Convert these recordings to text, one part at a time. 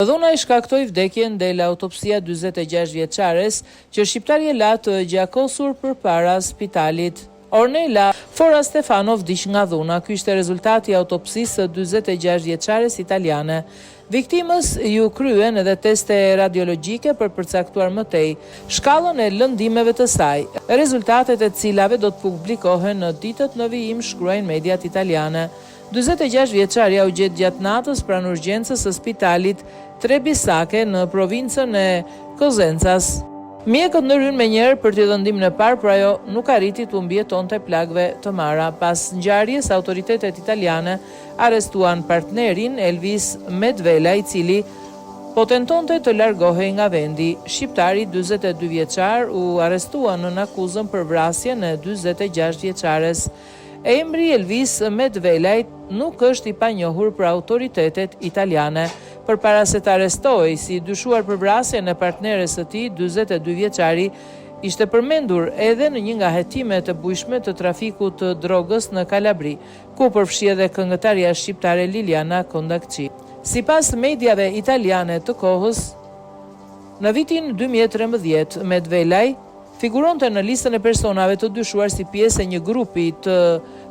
Dhuna i shkaktoi vdekjen ndela autopsia 46 vjeçares që shqiptarja la të gjakosur përpara spitalit. Ornela Fora Stefano vdiq nga dhuna. Ky ishte rezultati i autopsisë së 46 vjeçares italiane. Viktimës ju kryen edhe teste radiologjike për përcaktuar më tej shkallën e lëndimeve të saj, rezultatet e cilave do të publikohen në ditët në vijim, shkruajnë mediat italiane. 46 vjeçaria u gjet gjatë natës pranë urgjencës së spitalit Trebisake në provincën e Kozenzas. Mjekët ndërhyn menjëherë për t'i dhënë ndihmën e parë, por ajo nuk arriti t'u mbijetonte plagëve të marra. Pas ngjarjes, autoritetet italiane arrestuan partnerin Elvis Medvela, i cili po tentonte të largohej nga vendi. Shqiptari 42 vjeçar u arrestua në akuzën për vrasjen e 46 vjeçares. Emri Elvis Medvelaj nuk është i panjohur për autoritetet italiane. Përpara se të arrestohej si dyshuar për vrasjen e partneres së tij, 42 vjeçari ishte përmendur edhe në një nga hetimet e bujshme të trafikut të drogës në Kalabri, ku përfshi edhe këngëtarja shqiptare Liliana Kondakçi. Sipas mediave italiane të kohës, në vitin 2013, Medvelaj figuronte në listën e personave të dyshuar si pjesë e një grupi të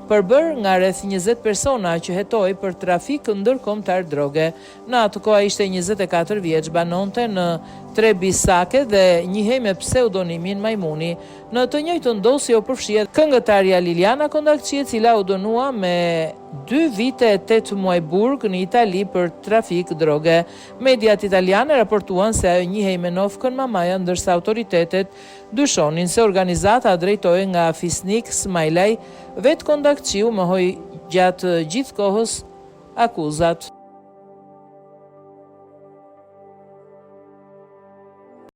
përbër nga rreth 20 persona që hetoi për trafik ndërkombëtar droge. Në atë kohë ishte 24 vjeç, banonte në Trebisake dhe njihej me pseudonimin Majmuni. Në të njëjtën dosje u përfshihet këngëtarja Liliana Kondakçi, e cila u dënua me 2 vite e 8 muaj burg në Itali për trafik droge. Mediat italiane raportuan se ajo njihej me nofkën mamaja, ndërsa autoritetet dyshonin se organizata drejtohej nga fisnik Smajlaj. Vetë Kondakçiu mohoi gjatë gjithë kohës akuzat.